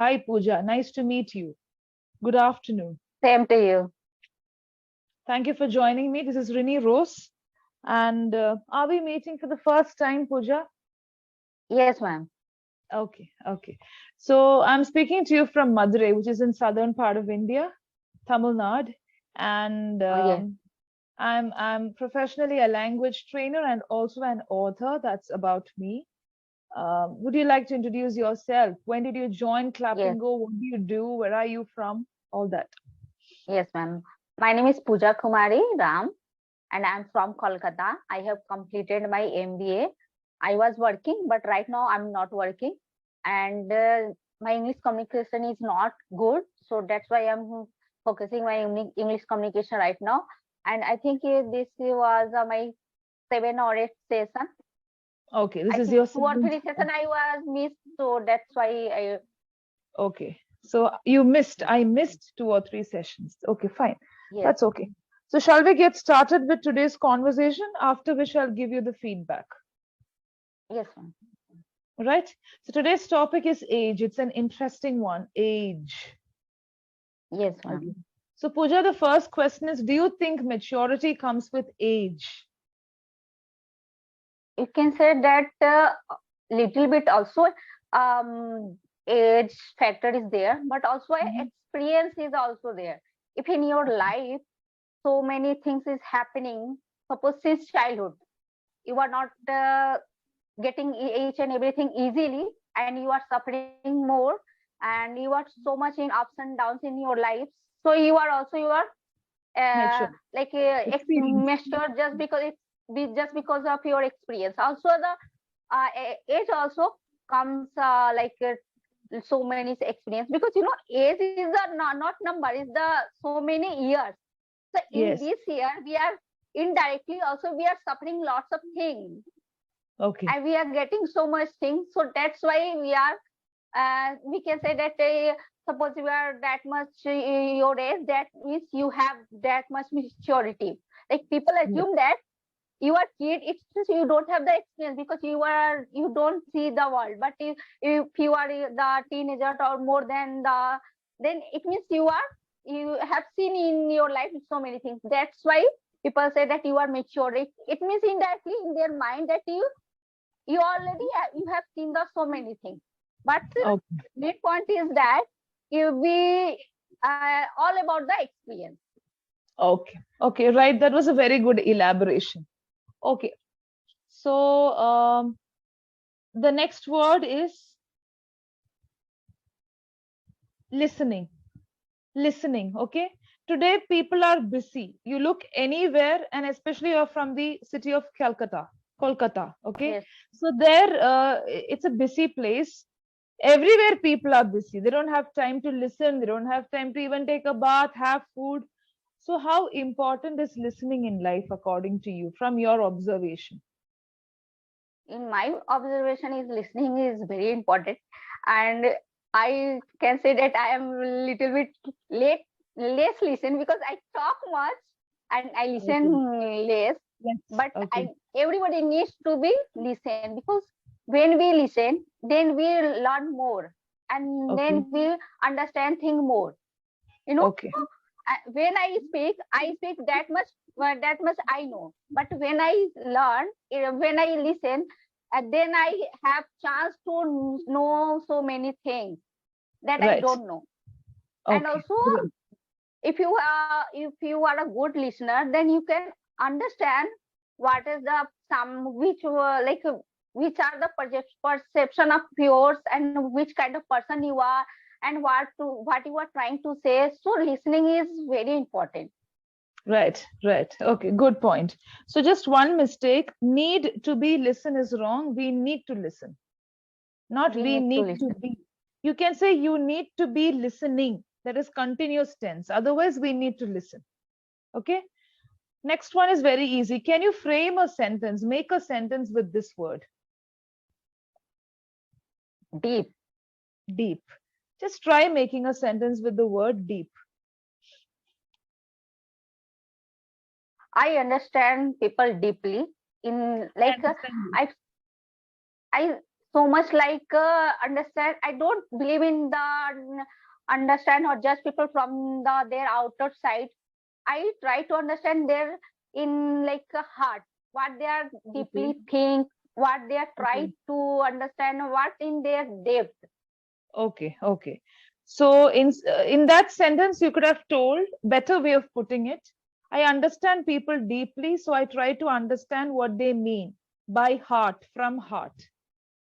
Hi, Pooja. Nice to meet you. Good afternoon. Same to you. Thank you for joining me. This is Rini Rose. And are we meeting for the first time, Pooja? Yes, ma'am. Okay. So I'm speaking to you from Madurai, which is in southern part of India, Tamil Nadu. And Oh, yes. I'm professionally a language trainer and also an author. That's about me. Would you like to introduce yourself? When did you join Yes. Clapingo? What do you do? Where are you from? All that. Yes, ma'am. My name is Pooja Kumari Ram, and I'm from Kolkata. I have completed my MBA. I was working, but right now I'm not working, and my English communication is not good. So that's why I'm focusing my English communication right now. And I think this was my 7 or 8 session. Okay, this I is think your 2 or 3 session I was missed, so that's why I. okay. So you missed, I missed 2 or 3 sessions. Okay, fine. Yes. That's okay. So shall we get started with today's conversation, after which I'll give you the feedback, Yes, ma'am. right? So today's topic is age. It's an interesting one, age. Yes, Okay. ma'am. So Pooja, the first question is, do you think maturity comes with age? You can say that little bit also um, age factor is there, but also Mhm. experience is also there. If in your life so many things is happening, suppose since childhood you are not getting each and everything easily, and you are suffering more, and you are so much in ups and downs in your life, so you are also Mature. like Experience. mature just because just because of your experience. Also the age also comes so many experience, because age is the not number, is the so many years. So in Yes. this year we are indirectly also we are suffering lots of things, Okay. and we are getting so much things. So that's why we are we can say that suppose you are that much your age, that means you have that much maturity. Like people Yes. assume that you are kid, it's just you don't have the experience because you don't see the world. But if you are the teenager or more than the, then it means you have seen in your life so many things. That's why people say that you are mature. It means indirectly in their mind that you already you have seen the so many things. But Okay. main point is that you be all about the experience. Okay. Okay. Right. That was a very good elaboration. Okay. So the next word is listening. Listening. Okay. Today people are busy. You look anywhere, and especially you're from the city of Kolkata. Okay. Yes. So there, it's a busy place. Everywhere people are busy. They don't have time to listen. They don't have time to even take a bath, have food. So how important is listening in life according to you, from your observation? In my observation is listening is very important, and I can say that I am a little bit less listen, because I talk much and I listen Okay. less. Yes. But Okay. everybody needs to be listen, because when we listen, then we learn more, and Okay. then we understand things more. you know Okay. when I speak that much, that much I know. But when I learn, when I listen, then I have chance to know so many things that I Right. don't know. And Okay. also, Great. if you are a good listener, then you can understand what is the some which which are the perception of yours, and which kind of person you are, and what you are trying to say. So listening is very important. Right. Right. Okay. Good point. So just one mistake. Need to be listen is wrong. We need to listen. Not We we need to need to listen. be. You can say you need to be listening. That is continuous tense. Otherwise, we need to listen. Okay. Next one is very easy. Can you frame a sentence? Make a sentence with this word, Deep. deep. Just try making a sentence with the word deep. I understand people deeply. In I like understand you. I so much like understand. I don't believe in the understand or judge people from their outer side. I try to understand their in like a heart, what they are deeply Okay. think, what they are trying Okay. to understand, what in their depth. Okay. Okay. So in that sentence, you could have told better way of putting it. I understand people deeply, so I try to understand what they mean by heart, from heart.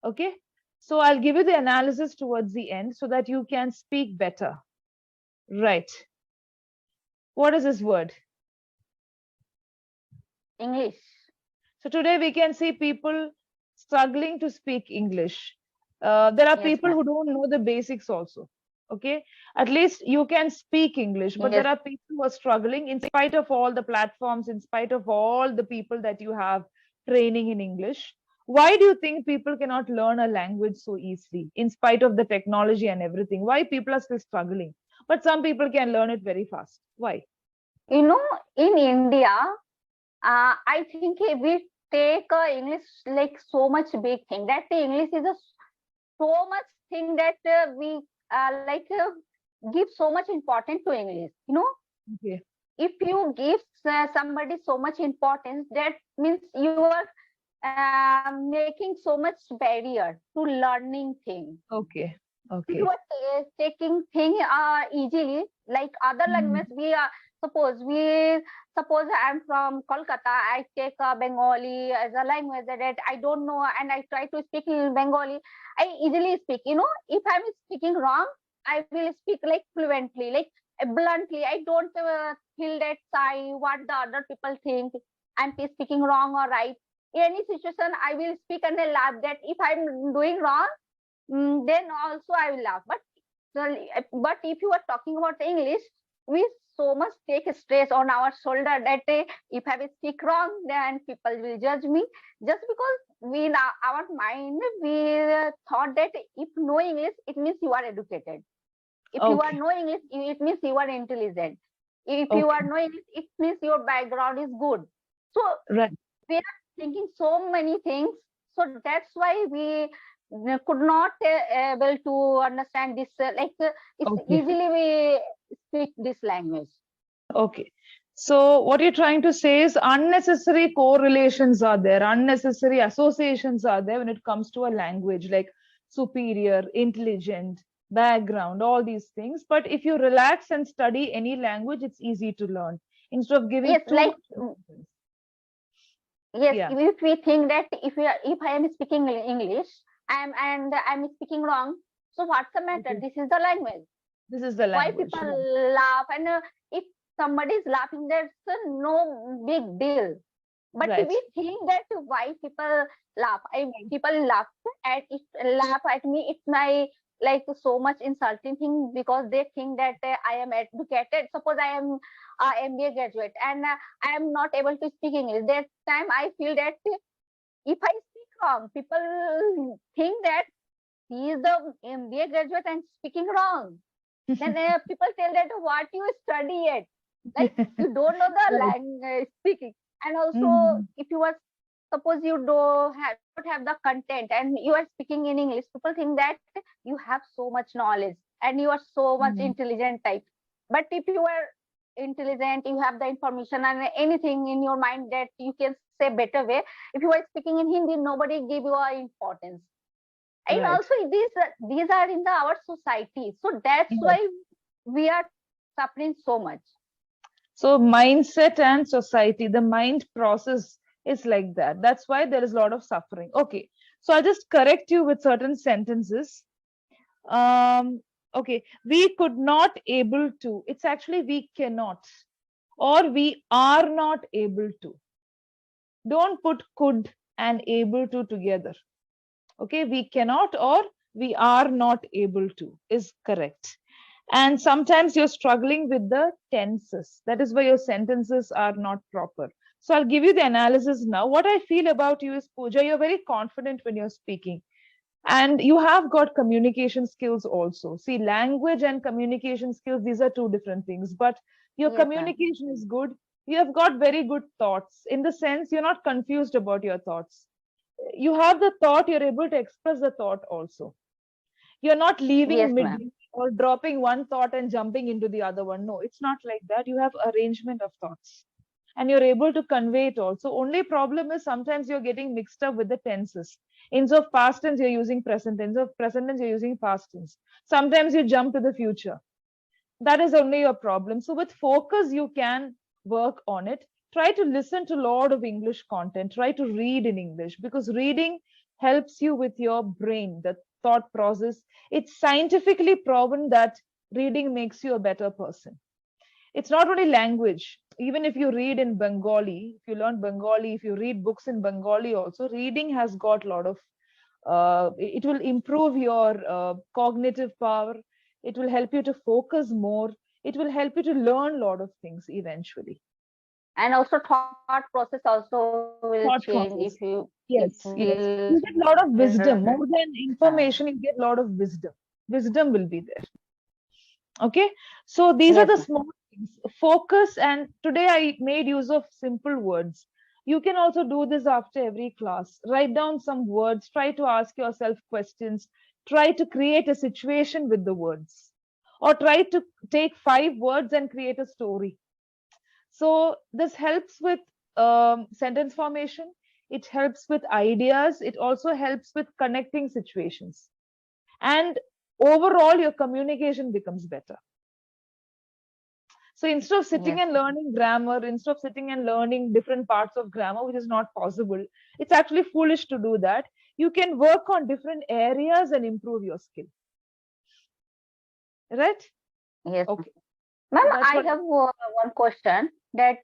Okay. So I'll give you the analysis towards the end so that you can speak better. Right. What is this word? English. So today we can see people struggling to speak English. There are Yes, people ma'am. who don't know the basics also. Okay. At least you can speak English, but Yes. there are people who are struggling in spite of all the platforms, in spite of all the people that you have training in English. Why do you think people cannot learn a language so easily in spite of the technology and everything? Why people are still struggling? But some people can learn it very fast. Why? You know, in India, I think we take English like so much big thing that the English is a so much thing that we like give so much importance to English. You know, Okay. if you give somebody so much importance, that means you are making so much barrier to learning thing. Okay. If you Okay. are taking thing easily, like other Mhm. language, we are suppose I'm from Kolkata, I take Bengali as a language that I don't know, and I try to speak in Bengali. I easily speak. You know, if I'm speaking wrong, I will speak like fluently, like bluntly. I don't feel that shy what the other people think. I'm speaking wrong or right. In any situation, I will speak and I laugh that if I'm doing wrong, then also I will laugh. But if you are talking about English, we so much take stress on our shoulder that if I will speak wrong, then people will judge me. Just because we in our mind we thought that if know English, it means you are educated. If you are Okay. know English, it means you are intelligent. If you are Okay. know English, it means your background is good. So Right. we are thinking so many things, so that's why we could not able to understand this it's Okay. easily we speak this language. Okay. So what you're trying to say is unnecessary correlations are there, unnecessary associations are there when it comes to a language like superior, intelligent, background, all these things. But if you relax and study any language, it's easy to learn instead of giving Yes, too like much importance. yes, Yeah. if we think that if I am speaking English, I'm speaking wrong, so what's the matter? Okay. This is the language. This is the Why language. people Yeah. laugh, and if somebody is laughing, that's no big deal. But Right. we think that why people laugh, people laugh at me, it's my like so much insulting thing, because they think that I am educated. Suppose I am a MBA graduate and I am not able to speak English. That time I feel that if I speak wrong, people think that he is the MBA graduate and speaking wrong. Then people tell that what you study it, like you don't know the Right. language speaking. And also, Mhm. if you are suppose you don't have the content and you are speaking in English, people think that you have so much knowledge and you are so much Mhm. intelligent type. But if you are intelligent, you have the information and anything in your mind that you can say better way. If you are speaking in Hindi, nobody give you a importance. And Right. also these are in the our society, so that's Yes. why we are suffering so much. So mindset and society, the mind process is like that. That's why there is a lot of suffering. Okay. So I'll just correct you with certain sentences. Okay. We could not able to. It's actually we cannot or we are not able to. Don't put could and able to together. Okay. We cannot or we are not able to is correct. And sometimes you're struggling with the tenses. That is why your sentences are not proper. So I'll give you the analysis now. What I feel about you is, Pooja, you're very confident when you're speaking. And you have got communication skills also. See, language and communication skills, these are two different things. But your Yes, ma'am. communication is good. You have got very good thoughts in the sense you're not confused about your thoughts. you have the thought, you're able to express the thought also. You're not leaving Yes, mid ma'am. or dropping one thought and jumping into the other one. No, it's not like that. You have arrangement of thoughts and you're able to convey it also. Only problem is sometimes you're getting mixed up with the tenses. Instead of past tense, you're using present tense. Instead of present tense, you're using past tense. Sometimes you jump to the future. That is only your problem. So with focus, you can work on it. Try to listen to a lot of English content. Try to read in English because reading helps you with your brain, the thought process. It's scientifically proven that reading makes you a better person. It's not only language. Even if you read in Bengali, if you learn Bengali, if you read books in Bengali also, reading has got a lot of it will improve your cognitive power. It will help you to focus more. It will help you to learn a lot of things eventually. And also thought process also will change if Thought you process. Yes, will yes. You get a lot of wisdom. More than information, you get a lot of wisdom. Wisdom will be there. Okay. So these yes, are the ma'am. small things. Focus. And today I made use of simple words. You can also do this after every class. Write down some words. Try to ask yourself questions. Try to create a situation with the words. Or try to take 5 words and create a story. So this helps with sentence formation. It helps with ideas. It also helps with connecting situations. And overall, your communication becomes better. So instead of sitting Yes, and learning grammar, instead of sitting and learning different parts of grammar, which is not possible, it's actually foolish to do that. You can work on different areas and improve your skill. Right? yes, ma'am. Okay. Ma'am, So that's I what. have one question that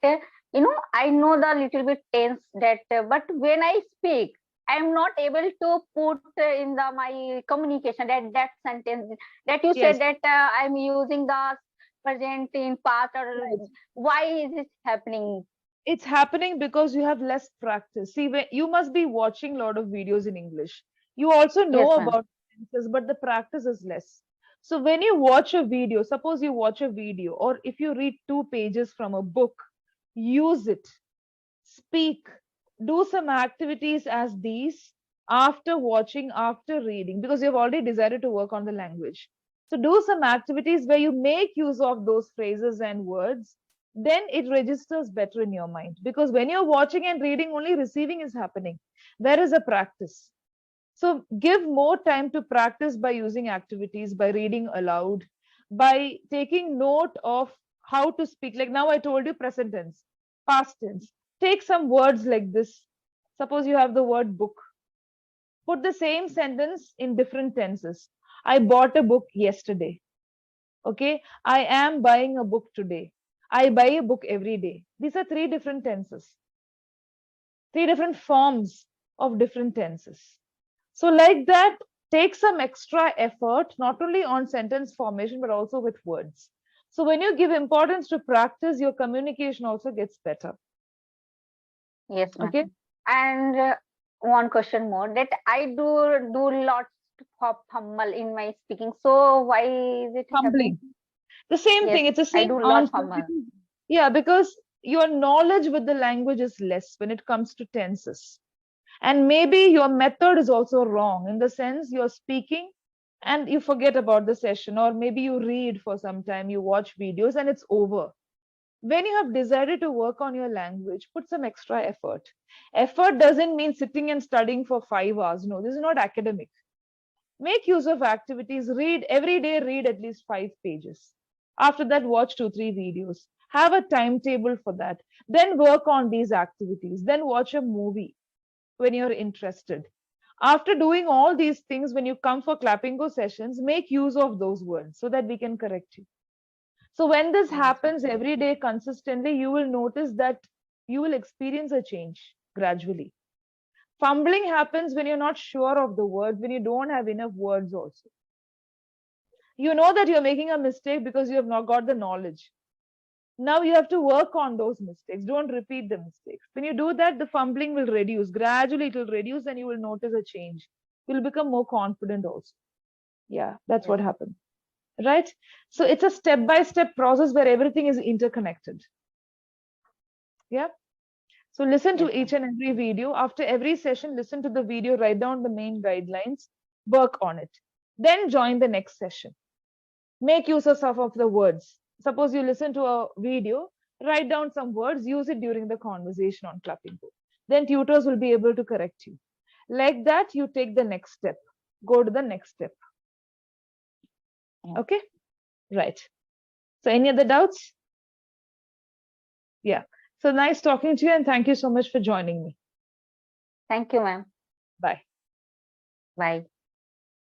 I know the little bit tense that, but when I speak, I am not able to put in the my communication that sentence that you said Yes. that I'm using the present in past, or Right. why is it happening? It's happening because you have less practice. See, you must be watching a lot of videos in English. You also Yes, know ma'am. about tenses, but the practice is less. So when you watch a video, suppose you watch a video, or if you read 2 pages from a book, use it, speak, do some activities as these after watching, after reading, because you've already decided to work on the language. So do some activities where you make use of those phrases and words, then it registers better in your mind. Because when you're watching and reading, only receiving is happening. There is a practice. So give more time to practice by using activities, by reading aloud, by taking note of how to speak. Like now I told you present tense, past tense. Take some words like this. Suppose you have the word book. Put the same sentence in different tenses. I bought a book yesterday. Okay. I am buying a book today. I buy a book every day. These are 3 different tenses, 3 different forms of different tenses. So, like that, take some extra effort, not only on sentence formation, but also with words. So, when you give importance to practice, your communication also gets better. Yes, ma'am. Okay. And one question more that I do lots of humble in my speaking. So why is it happening? Fumbling. The same Yes, thing. It's the I same do lot answer. humble. Yeah, because your knowledge with the language is less when it comes to tenses. And maybe your method is also wrong in the sense you're speaking and you forget about the session, or maybe you read for some time, you watch videos, and it's over. When you have decided to work on your language, put some extra effort. Effort doesn't mean sitting and studying for 5 hours. No, this is not academic. Make use of activities. Read every day, read at least 5 pages. After that, watch 2, 3 videos. Have a timetable for that. Then work on these activities. Then watch a movie when you're interested. After doing all these things, when you come for Clapingo sessions, make use of those words so that we can correct you. So when this Yes, ma'am. happens every day consistently, you will notice that you will experience a change gradually. Fumbling happens when you're not sure of the words, when you don't have enough words also. You know that you're making a mistake because you have not got the knowledge. Now you have to work on those mistakes. Don't repeat the mistakes. When you do that, the fumbling will reduce. Gradually, it will reduce and you will notice a change. You'll become more confident also. Yeah, that's Yes, what happens. Right? So it's a step by step process where everything is interconnected. Yeah. So listen to Yes, each and every video. After every session, listen to the video, write down the main guidelines, work on it. Then join the next session. Make use of some of the words. Suppose you listen to a video, write down some words, use it during the conversation on Clapingo. Then tutors will be able to correct you. Like that, you take the next step. Go to the next step. yeah. Okay? Right. So any other doubts? Yeah. So nice talking to you, and thank you so much for joining me. Thank you, ma'am. Bye. Bye.